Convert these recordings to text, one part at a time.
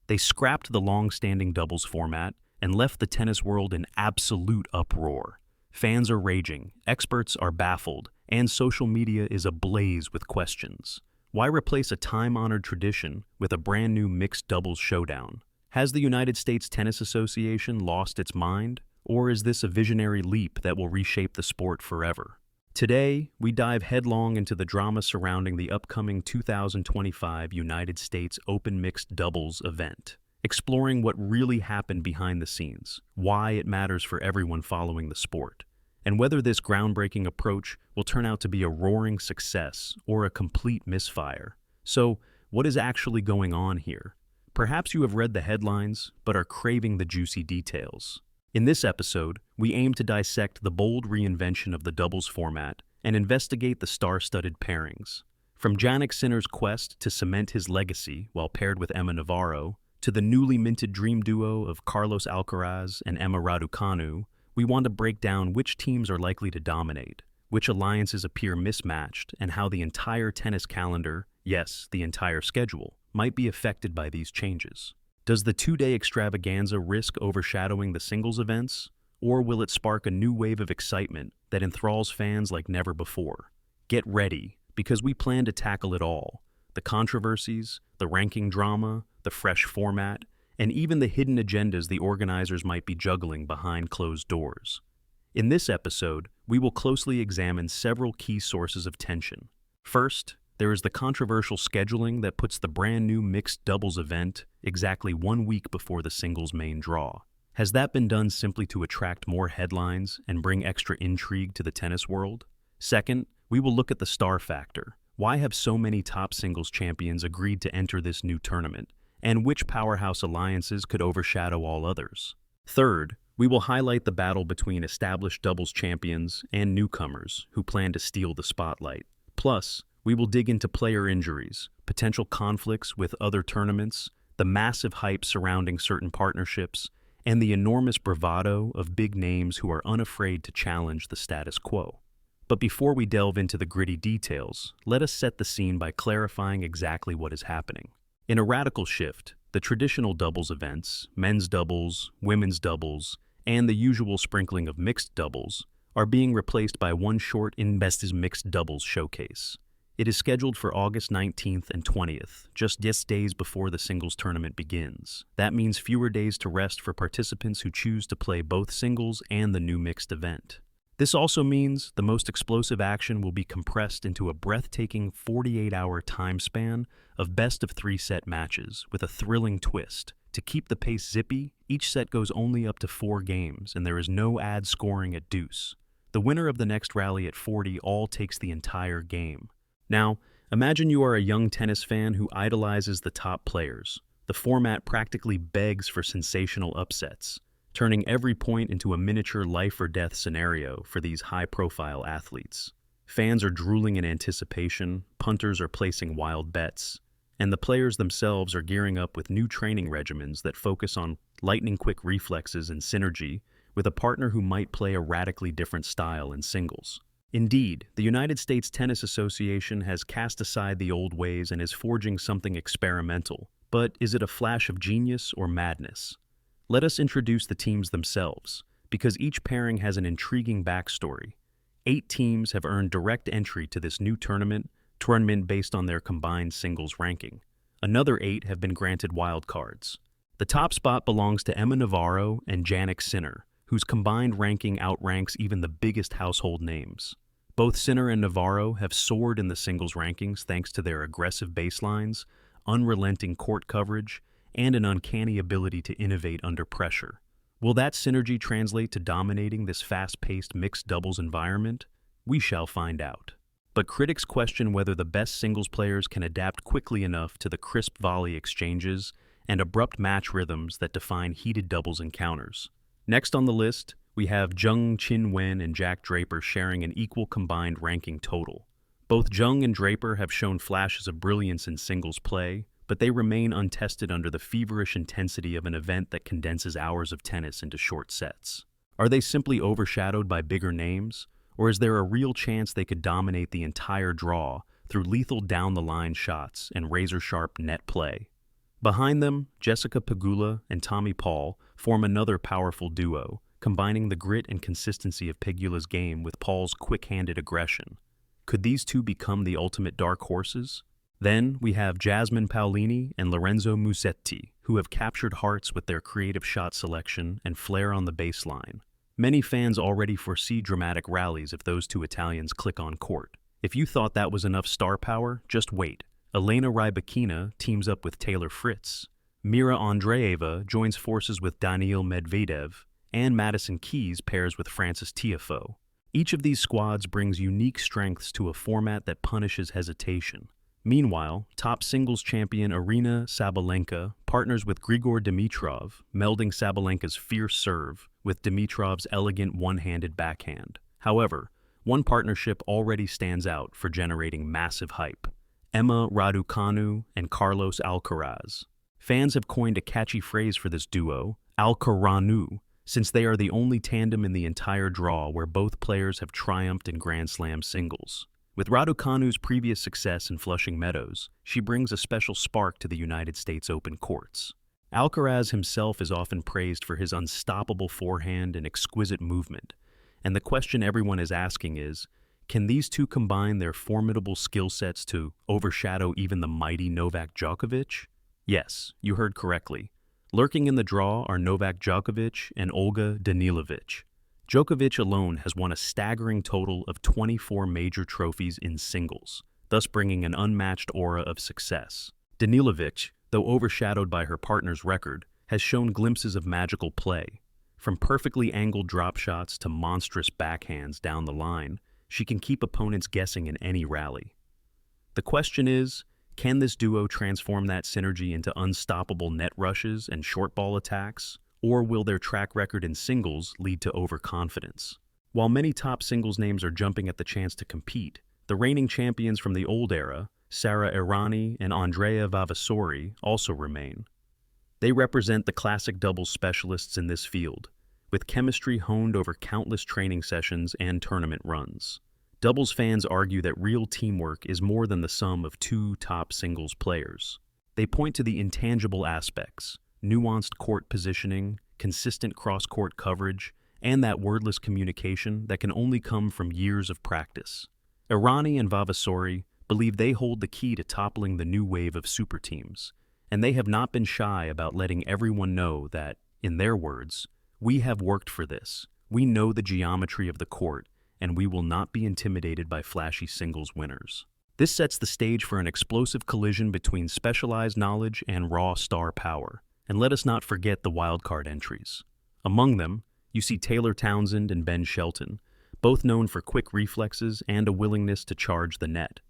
They scrapped the long-standing doubles format and left the tennis world in absolute uproar. Fans are raging, experts are baffled, and social media is ablaze with questions. Why replace a time-honored tradition with a brand new mixed doubles showdown? Has the United States Tennis Association lost its mind, or is this a visionary leap that will reshape the sport forever? Today, we dive headlong into the drama surrounding the upcoming 2025 United States Open Mixed Doubles event, exploring what really happened behind the scenes, why it matters for everyone following the sport, and whether this groundbreaking approach will turn out to be a roaring success or a complete misfire. So, what is actually going on here? Perhaps you have read the headlines, but are craving the juicy details. In this episode, we aim to dissect the bold reinvention of the doubles format and investigate the star-studded pairings. From Jannik Sinner's quest to cement his legacy while paired with Emma Navarro, to the newly minted dream duo of Carlos Alcaraz and Emma Raducanu, we want to break down which teams are likely to dominate, which alliances appear mismatched, and how the entire tennis calendar, yes, the entire schedule, might be affected by these changes. Does the two-day extravaganza risk overshadowing the singles events, or will it spark a new wave of excitement that enthralls fans like never before? Get ready, because we plan to tackle it all: the controversies, the ranking drama, the fresh format, and even the hidden agendas the organizers might be juggling behind closed doors. In this episode, we will closely examine several key sources of tension. First, there is the controversial scheduling that puts the brand new mixed doubles event exactly 1 week before the singles main draw. Has that been done simply to attract more headlines and bring extra intrigue to the tennis world? Second, we will look at the star factor. Why have so many top singles champions agreed to enter this new tournament, and which powerhouse alliances could overshadow all others? Third, we will highlight the battle between established doubles champions and newcomers who plan to steal the spotlight. Plus, we will dig into player injuries, potential conflicts with other tournaments, the massive hype surrounding certain partnerships, and the enormous bravado of big names who are unafraid to challenge the status quo. But before we delve into the gritty details, let us set the scene by clarifying exactly what is happening. In a radical shift, the traditional doubles events, men's doubles, women's doubles, and the usual sprinkling of mixed doubles, are being replaced by one short USTA mixed doubles showcase. It is scheduled for August 19th and 20th, just days before the singles tournament begins. That means fewer days to rest for participants who choose to play both singles and the new mixed event. This also means the most explosive action will be compressed into a breathtaking 48-hour time span of best-of-3 set matches with a thrilling twist. To keep the pace zippy, each set goes only up to 4 games, and there is no ad scoring at deuce. The winner of the next rally at 40 all takes the entire game. Now, imagine you are a young tennis fan who idolizes the top players. The format practically begs for sensational upsets, turning every point into a miniature life-or-death scenario for these high-profile athletes. Fans are drooling in anticipation, punters are placing wild bets, and the players themselves are gearing up with new training regimens that focus on lightning-quick reflexes and synergy with a partner who might play a radically different style in singles. Indeed, the United States Tennis Association has cast aside the old ways and is forging something experimental. But is it a flash of genius or madness? Let us introduce the teams themselves, because each pairing has an intriguing backstory. 8 teams have earned direct entry to this new tournament based on their combined singles ranking. Another 8 have been granted wildcards. The top spot belongs to Emma Navarro and Jannik Sinner, whose combined ranking outranks even the biggest household names. Both Sinner and Navarro have soared in the singles rankings thanks to their aggressive baselines, unrelenting court coverage, and an uncanny ability to innovate under pressure. Will that synergy translate to dominating this fast-paced mixed doubles environment? We shall find out. But critics question whether the best singles players can adapt quickly enough to the crisp volley exchanges and abrupt match rhythms that define heated doubles encounters. Next on the list, we have Zheng Qinwen and Jack Draper sharing an equal combined ranking total. Both Zheng and Draper have shown flashes of brilliance in singles play, but they remain untested under the feverish intensity of an event that condenses hours of tennis into short sets. Are they simply overshadowed by bigger names, or is there a real chance they could dominate the entire draw through lethal down-the-line shots and razor-sharp net play? Behind them, Jessica Pegula and Tommy Paul form another powerful duo, combining the grit and consistency of Pegula's game with Paul's quick-handed aggression. Could these two become the ultimate dark horses? Then we have Jasmine Paolini and Lorenzo Musetti, who have captured hearts with their creative shot selection and flair on the baseline. Many fans already foresee dramatic rallies if those two Italians click on court. If you thought that was enough star power, just wait. Elena Rybakina teams up with Taylor Fritz. Mira Andreeva joins forces with Daniil Medvedev, and Madison Keys pairs with Frances Tiafoe. Each of these squads brings unique strengths to a format that punishes hesitation. Meanwhile, top singles champion Aryna Sabalenka partners with Grigor Dimitrov, melding Sabalenka's fierce serve with Dimitrov's elegant one-handed backhand. However, one partnership already stands out for generating massive hype: Emma Raducanu and Carlos Alcaraz. Fans have coined a catchy phrase for this duo, Alcaranu, since they are the only tandem in the entire draw where both players have triumphed in Grand Slam singles. With Raducanu's previous success in Flushing Meadows, she brings a special spark to the United States Open courts. Alcaraz himself is often praised for his unstoppable forehand and exquisite movement, and the question everyone is asking is, can these two combine their formidable skill sets to overshadow even the mighty Novak Djokovic? Yes, you heard correctly. Lurking in the draw are Novak Djokovic and Olga Danilovic. Djokovic alone has won a staggering total of 24 major trophies in singles, thus bringing an unmatched aura of success. Danilovic, though overshadowed by her partner's record, has shown glimpses of magical play. From perfectly angled drop shots to monstrous backhands down the line, she can keep opponents guessing in any rally. The question is, can this duo transform that synergy into unstoppable net rushes and short ball attacks? Or will their track record in singles lead to overconfidence? While many top singles names are jumping at the chance to compete, the reigning champions from the old era, Sara Errani and Andrea Vavasori, also remain. They represent the classic doubles specialists in this field, with chemistry honed over countless training sessions and tournament runs. Doubles fans argue that real teamwork is more than the sum of two top singles players. They point to the intangible aspects: nuanced court positioning, consistent cross-court coverage, and that wordless communication that can only come from years of practice. Errani and Vavasori believe they hold the key to toppling the new wave of super teams, and they have not been shy about letting everyone know that, in their words, "We have worked for this, we know the geometry of the court, and we will not be intimidated by flashy singles winners." This sets the stage for an explosive collision between specialized knowledge and raw star power. And let us not forget the wildcard entries. Among them, you see Taylor Townsend and Ben Shelton, both known for quick reflexes and a willingness to charge the net.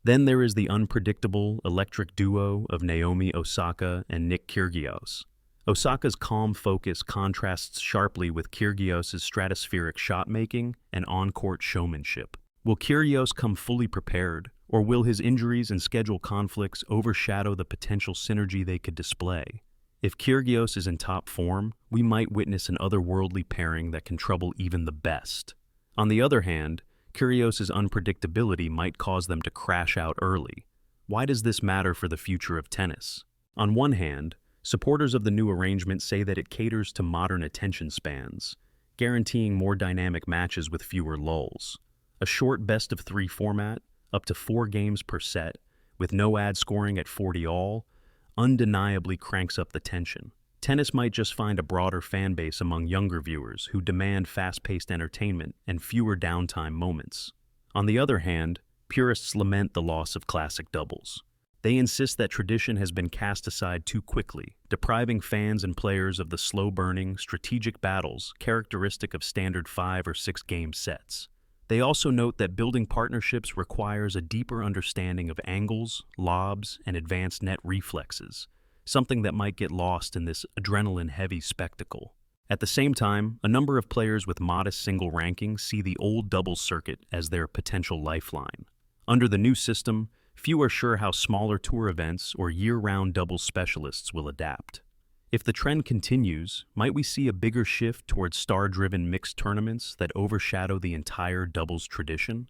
Then there is the unpredictable, electric duo of Naomi Osaka and Nick Kyrgios. Osaka's calm focus contrasts sharply with Kyrgios' stratospheric shot-making and on-court showmanship. Will Kyrgios come fully prepared, or will his injuries and schedule conflicts overshadow the potential synergy they could display? If Kyrgios is in top form, we might witness an otherworldly pairing that can trouble even the best. On the other hand, Kyrgios' unpredictability might cause them to crash out early. Why does this matter for the future of tennis? On one hand, supporters of the new arrangement say that it caters to modern attention spans, guaranteeing more dynamic matches with fewer lulls. A short best-of-3 format, up to 4 games per set, with no ad scoring at 40 all, undeniably cranks up the tension. Tennis might just find a broader fan base among younger viewers who demand fast-paced entertainment and fewer downtime moments. On the other hand, purists lament the loss of classic doubles. They insist that tradition has been cast aside too quickly, depriving fans and players of the slow-burning, strategic battles characteristic of standard 5 or 6 game sets. They also note that building partnerships requires a deeper understanding of angles, lobs, and advanced net reflexes, something that might get lost in this adrenaline-heavy spectacle. At the same time, a number of players with modest single rankings see the old doubles circuit as their potential lifeline. Under the new system, few are sure how smaller tour events or year-round doubles specialists will adapt. If the trend continues, might we see a bigger shift towards star-driven mixed tournaments that overshadow the entire doubles tradition?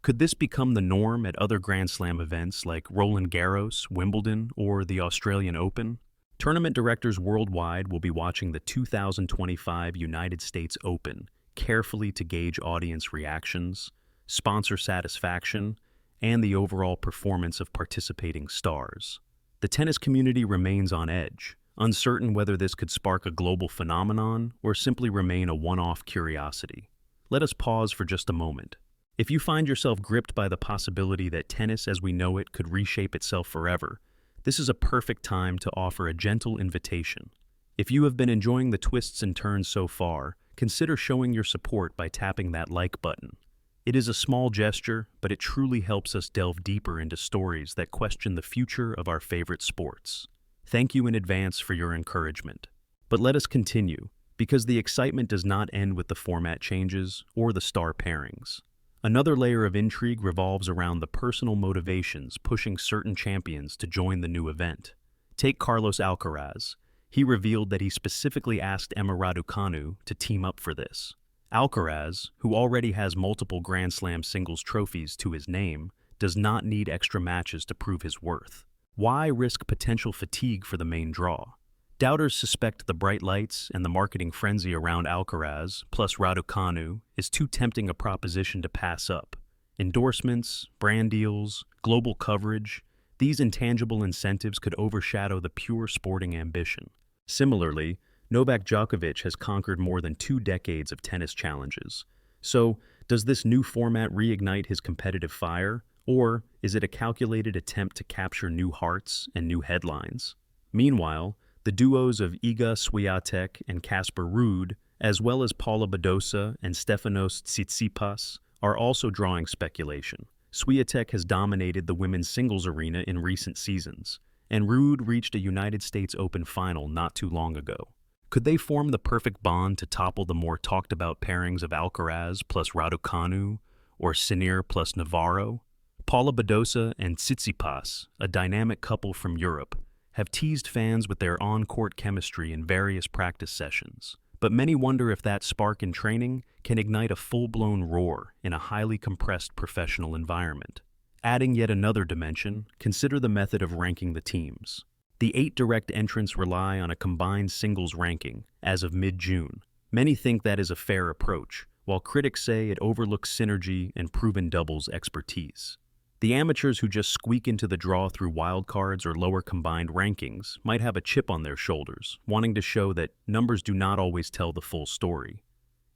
Could this become the norm at other Grand Slam events like Roland Garros, Wimbledon, or the Australian Open? Tournament directors worldwide will be watching the 2025 United States Open carefully to gauge audience reactions, sponsor satisfaction, and the overall performance of participating stars. The tennis community remains on edge, uncertain whether this could spark a global phenomenon or simply remain a one-off curiosity. Let us pause for just a moment. If you find yourself gripped by the possibility that tennis as we know it could reshape itself forever, this is a perfect time to offer a gentle invitation. If you have been enjoying the twists and turns so far, consider showing your support by tapping that like button. It is a small gesture, but it truly helps us delve deeper into stories that question the future of our favorite sports. Thank you in advance for your encouragement. But let us continue, because the excitement does not end with the format changes or the star pairings. Another layer of intrigue revolves around the personal motivations pushing certain champions to join the new event. Take Carlos Alcaraz. He revealed that he specifically asked Raducanu to team up for this. Alcaraz, who already has multiple Grand Slam singles trophies to his name, does not need extra matches to prove his worth. Why risk potential fatigue for the main draw? Doubters suspect the bright lights and the marketing frenzy around Alcaraz plus Raducanu is too tempting a proposition to pass up. Endorsements, brand deals, global coverage, these intangible incentives could overshadow the pure sporting ambition. Similarly, Novak Djokovic has conquered more than 2 decades of tennis challenges. So, does this new format reignite his competitive fire, or is it a calculated attempt to capture new hearts and new headlines? Meanwhile, the duos of Iga Swiatek and Casper Ruud, as well as Paula Badosa and Stefanos Tsitsipas, are also drawing speculation. Swiatek has dominated the women's singles arena in recent seasons, and Ruud reached a United States Open final not too long ago. Could they form the perfect bond to topple the more talked-about pairings of Alcaraz plus Raducanu or Sinner plus Navarro? Paula Badosa and Tsitsipas, a dynamic couple from Europe, have teased fans with their on-court chemistry in various practice sessions. But many wonder if that spark in training can ignite a full-blown roar in a highly compressed professional environment. Adding yet another dimension, consider the method of ranking the teams. The 8 direct entrants rely on a combined singles ranking as of mid-June. Many think that is a fair approach, while critics say it overlooks synergy and proven doubles expertise. The amateurs who just squeak into the draw through wildcards or lower combined rankings might have a chip on their shoulders, wanting to show that numbers do not always tell the full story.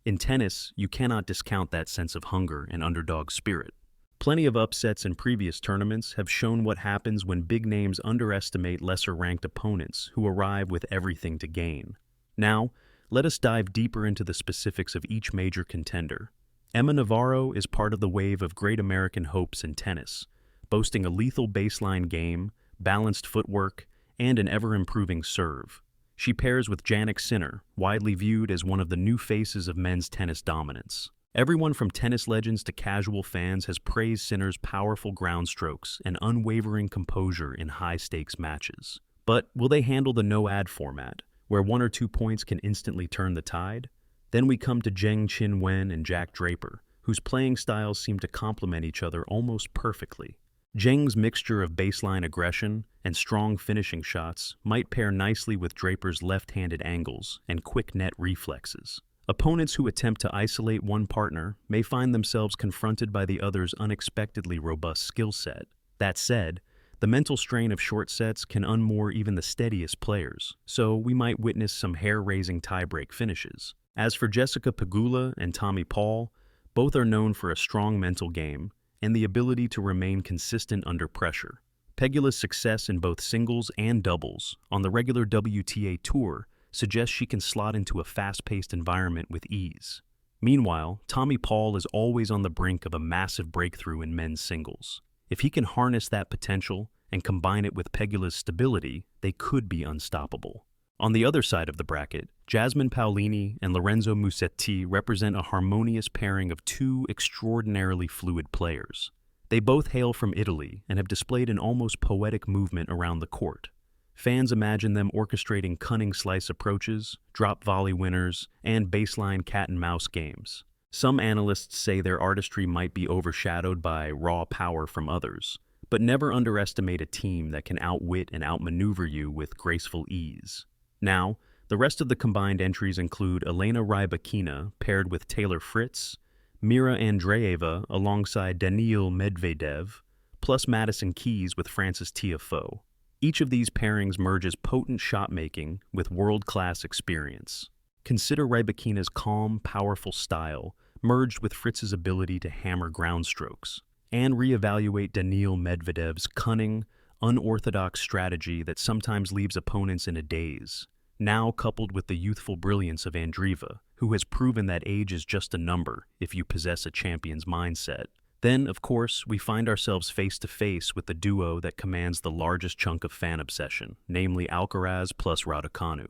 In tennis, you cannot discount that sense of hunger and underdog spirit. Plenty of upsets in previous tournaments have shown what happens when big names underestimate lesser-ranked opponents who arrive with everything to gain. Now, let us dive deeper into the specifics of each major contender. Emma Navarro is part of the wave of great American hopes in tennis, boasting a lethal baseline game, balanced footwork, and an ever-improving serve. She pairs with Jannik Sinner, widely viewed as one of the new faces of men's tennis dominance. Everyone from tennis legends to casual fans has praised Sinner's powerful ground strokes and unwavering composure in high-stakes matches. But will they handle the no-ad format, where 1 or 2 points can instantly turn the tide? Then we come to Zheng Qinwen and Jack Draper, whose playing styles seem to complement each other almost perfectly. Zheng's mixture of baseline aggression and strong finishing shots might pair nicely with Draper's left-handed angles and quick net reflexes. Opponents who attempt to isolate one partner may find themselves confronted by the other's unexpectedly robust skill set. That said, the mental strain of short sets can unmoor even the steadiest players, so we might witness some hair-raising tie-break finishes. As for Jessica Pegula and Tommy Paul, both are known for a strong mental game and the ability to remain consistent under pressure. Pegula's success in both singles and doubles on the regular WTA Tour suggests she can slot into a fast-paced environment with ease. Meanwhile, Tommy Paul is always on the brink of a massive breakthrough in men's singles. If he can harness that potential and combine it with Pegula's stability, they could be unstoppable. On the other side of the bracket, Jasmine Paolini and Lorenzo Musetti represent a harmonious pairing of 2 extraordinarily fluid players. They both hail from Italy and have displayed an almost poetic movement around the court. Fans imagine them orchestrating cunning slice approaches, drop volley winners, and baseline cat-and-mouse games. Some analysts say their artistry might be overshadowed by raw power from others, but never underestimate a team that can outwit and outmaneuver you with graceful ease. Now, the rest of the combined entries include Elena Rybakina paired with Taylor Fritz, Mira Andreeva alongside Daniil Medvedev, plus Madison Keys with Frances Tiafoe. Each of these pairings merges potent shot-making with world-class experience. Consider Rybakina's calm, powerful style merged with Fritz's ability to hammer ground strokes, and reevaluate Daniil Medvedev's cunning, unorthodox strategy that sometimes leaves opponents in a daze, now coupled with the youthful brilliance of Andreeva, who has proven that age is just a number if you possess a champion's mindset. Then, of course, we find ourselves face-to-face with the duo that commands the largest chunk of fan obsession, namely Alcaraz plus Raducanu.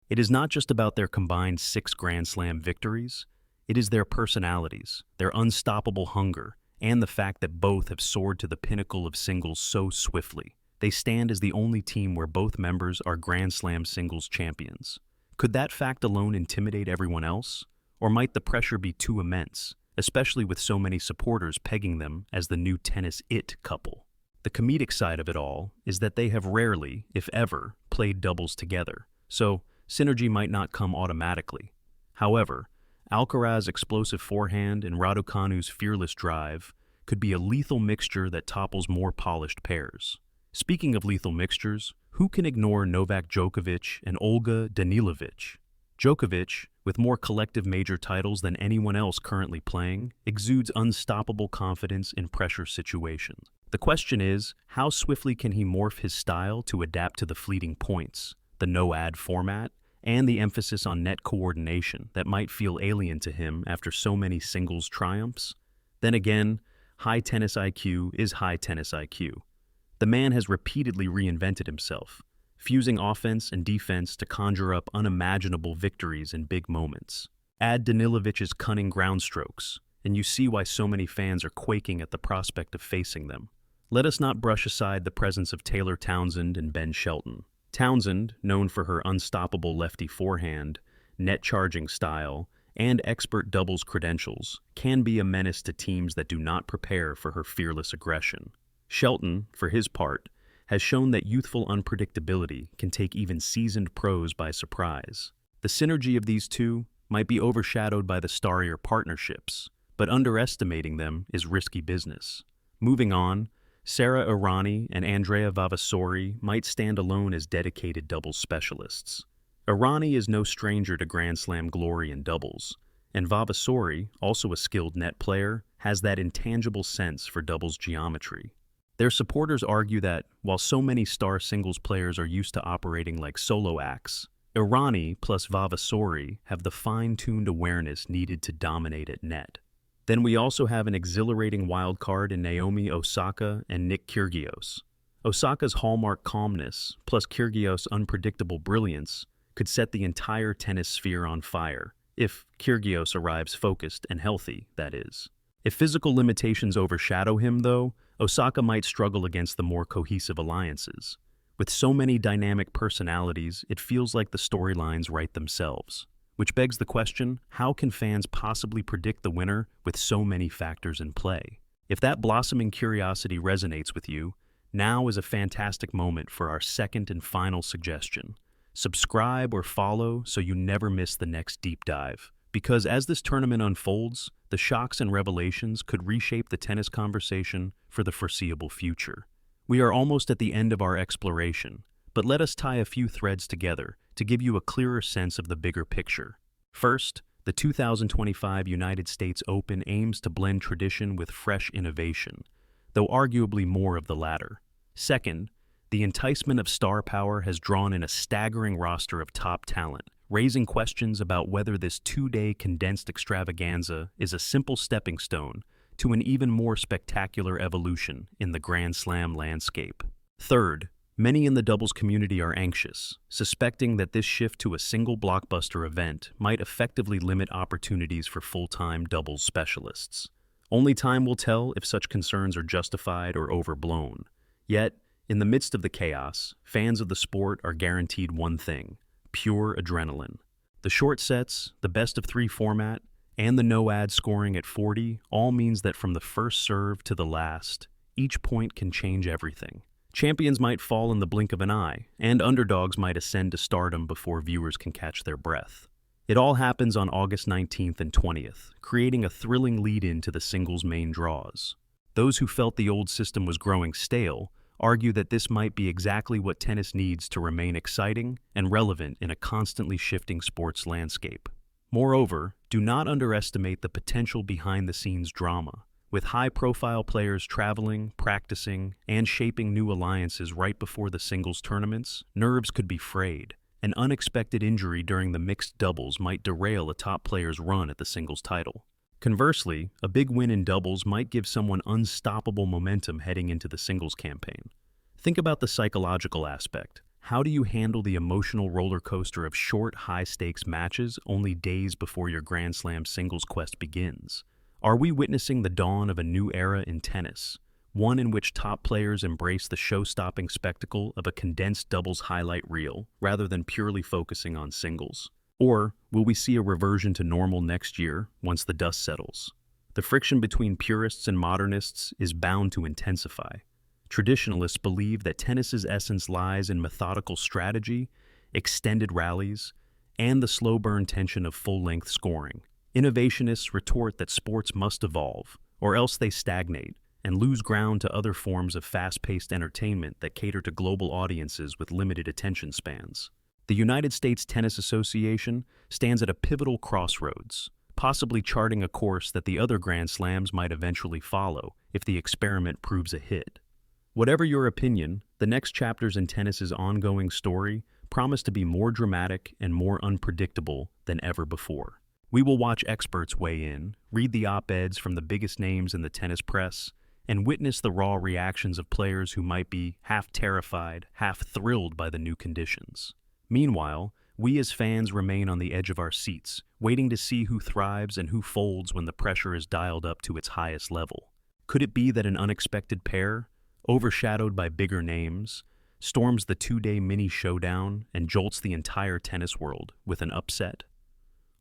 It is not just about their combined 6 Grand Slam victories, it is their personalities, their unstoppable hunger, and the fact that both have soared to the pinnacle of singles so swiftly. They stand as the only team where both members are Grand Slam singles champions. Could that fact alone intimidate everyone else? Or might the pressure be too immense, especially with so many supporters pegging them as the new tennis it couple? The comedic side of it all is that they have rarely, if ever, played doubles together, so synergy might not come automatically. However, Alcaraz's explosive forehand and Raducanu's fearless drive could be a lethal mixture that topples more polished pairs. Speaking of lethal mixtures, who can ignore Novak Djokovic and Olga Danilovic? Djokovic, with more collective major titles than anyone else currently playing, exudes unstoppable confidence in pressure situations. The question is, how swiftly can he morph his style to adapt to the fleeting points, the no-ad format, and the emphasis on net coordination that might feel alien to him after so many singles triumphs? Then again, high tennis IQ is high tennis IQ. The man has repeatedly reinvented himself, fusing offense and defense to conjure up unimaginable victories in big moments. Add Danilovic's cunning ground strokes, and you see why so many fans are quaking at the prospect of facing them. Let us not brush aside the presence of Taylor Townsend and Ben Shelton. Townsend, known for her unstoppable lefty forehand, net-charging style, and expert doubles credentials, can be a menace to teams that do not prepare for her fearless aggression. Shelton, for his part, has shown that youthful unpredictability can take even seasoned pros by surprise. The synergy of these two might be overshadowed by the starrier partnerships, but underestimating them is risky business. Moving on, Sara Errani and Andrea Vavasori might stand alone as dedicated doubles specialists. Errani is no stranger to Grand Slam glory in doubles, and Vavasori, also a skilled net player, has that intangible sense for doubles geometry. Their supporters argue that, while so many star singles players are used to operating like solo acts, Errani plus Vavasori have the fine-tuned awareness needed to dominate at net. Then we also have an exhilarating wildcard in Naomi Osaka and Nick Kyrgios. Osaka's hallmark calmness, plus Kyrgios' unpredictable brilliance, could set the entire tennis sphere on fire, if Kyrgios arrives focused and healthy, that is. If physical limitations overshadow him, though, Osaka might struggle against the more cohesive alliances. With so many dynamic personalities, it feels like the storylines write themselves. Which begs the question, how can fans possibly predict the winner with so many factors in play? If that blossoming curiosity resonates with you, now is a fantastic moment for our second and final suggestion. Subscribe or follow so you never miss the next deep dive. Because as this tournament unfolds, the shocks and revelations could reshape the tennis conversation for the foreseeable future. We are almost at the end of our exploration, but let us tie a few threads together to give you a clearer sense of the bigger picture. First, the 2025 United States Open aims to blend tradition with fresh innovation, though arguably more of the latter. Second, the enticement of star power has drawn in a staggering roster of top talent, raising questions about whether this two-day condensed extravaganza is a simple stepping stone to an even more spectacular evolution in the Grand Slam landscape. Third, many in the doubles community are anxious, suspecting that this shift to a single blockbuster event might effectively limit opportunities for full-time doubles specialists. Only time will tell if such concerns are justified or overblown. Yet, in the midst of the chaos, fans of the sport are guaranteed one thing: pure adrenaline. The short sets, the best-of-3 format, and the no-ad scoring at 40 all means that from the first serve to the last, each point can change everything. Champions might fall in the blink of an eye, and underdogs might ascend to stardom before viewers can catch their breath. It all happens on August 19th and 20th, creating a thrilling lead-in to the singles main draws. Those who felt the old system was growing stale argue that this might be exactly what tennis needs to remain exciting and relevant in a constantly shifting sports landscape. Moreover, do not underestimate the potential behind-the-scenes drama. With high-profile players traveling, practicing, and shaping new alliances right before the singles tournaments, nerves could be frayed. An unexpected injury during the mixed doubles might derail a top player's run at the singles title. Conversely, a big win in doubles might give someone unstoppable momentum heading into the singles campaign. Think about the psychological aspect. How do you handle the emotional roller coaster of short, high-stakes matches only days before your Grand Slam singles quest begins? Are we witnessing the dawn of a new era in tennis, one in which top players embrace the show-stopping spectacle of a condensed doubles highlight reel rather than purely focusing on singles? Or will we see a reversion to normal next year once the dust settles? The friction between purists and modernists is bound to intensify. Traditionalists believe that tennis's essence lies in methodical strategy, extended rallies, and the slow-burn tension of full-length scoring. Innovationists retort that sports must evolve, or else they stagnate and lose ground to other forms of fast-paced entertainment that cater to global audiences with limited attention spans. The United States Tennis Association stands at a pivotal crossroads, possibly charting a course that the other Grand Slams might eventually follow if the experiment proves a hit. Whatever your opinion, the next chapters in tennis's ongoing story promise to be more dramatic and more unpredictable than ever before. We will watch experts weigh in, read the op-eds from the biggest names in the tennis press, and witness the raw reactions of players who might be half terrified, half thrilled by the new conditions. Meanwhile, we as fans remain on the edge of our seats, waiting to see who thrives and who folds when the pressure is dialed up to its highest level. Could it be that an unexpected pair, overshadowed by bigger names, storms the two-day mini showdown and jolts the entire tennis world with an upset?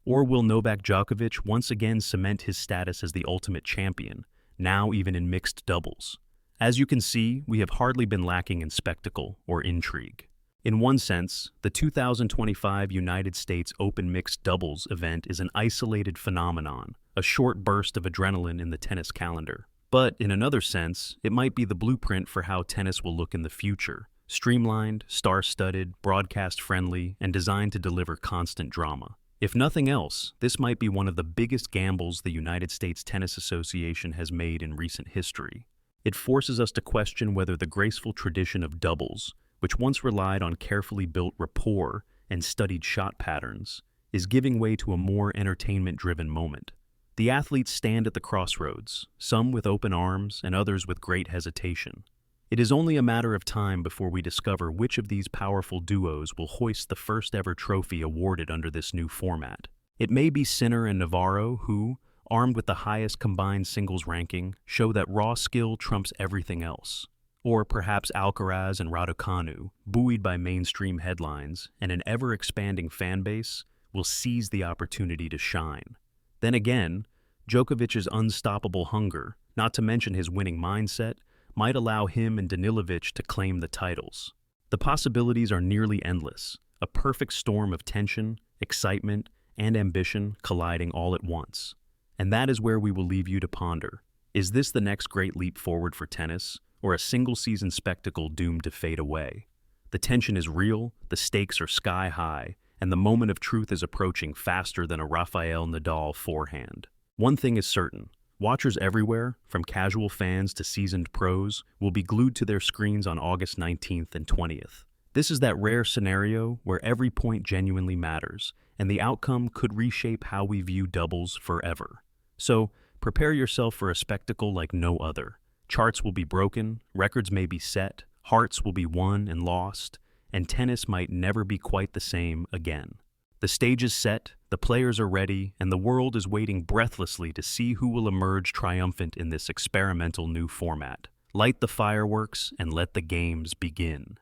Or will Novak Djokovic once again cement his status as the ultimate champion, now even in mixed doubles? As you can see, we have hardly been lacking in spectacle or intrigue. In one sense, the 2025 United States Open Mixed Doubles event is an isolated phenomenon, a short burst of adrenaline in the tennis calendar. But in another sense, it might be the blueprint for how tennis will look in the future, streamlined, star-studded, broadcast-friendly, and designed to deliver constant drama. If nothing else, this might be one of the biggest gambles the United States Tennis Association has made in recent history. It forces us to question whether the graceful tradition of doubles, which once relied on carefully built rapport and studied shot patterns, is giving way to a more entertainment-driven moment. The athletes stand at the crossroads, some with open arms and others with great hesitation. It is only a matter of time before we discover which of these powerful duos will hoist the first-ever trophy awarded under this new format. It may be Sinner and Navarro who, armed with the highest combined singles ranking, show that raw skill trumps everything else. Or perhaps Alcaraz and Raducanu, buoyed by mainstream headlines and an ever-expanding fan base, will seize the opportunity to shine. Then again, Djokovic's unstoppable hunger, not to mention his winning mindset, might allow him and Danilovic to claim the titles. The possibilities are nearly endless, a perfect storm of tension, excitement, and ambition colliding all at once. And that is where we will leave you to ponder. Is this the next great leap forward for tennis, or a single-season spectacle doomed to fade away? The tension is real, the stakes are sky-high, and the moment of truth is approaching faster than a Rafael Nadal forehand. One thing is certain. Watchers everywhere, from casual fans to seasoned pros, will be glued to their screens on August 19th and 20th. This is that rare scenario where every point genuinely matters, and the outcome could reshape how we view doubles forever. So, prepare yourself for a spectacle like no other. Charts will be broken, records may be set, hearts will be won and lost, and tennis might never be quite the same again. The stage is set, the players are ready, and the world is waiting breathlessly to see who will emerge triumphant in this experimental new format. Light the fireworks and let the games begin.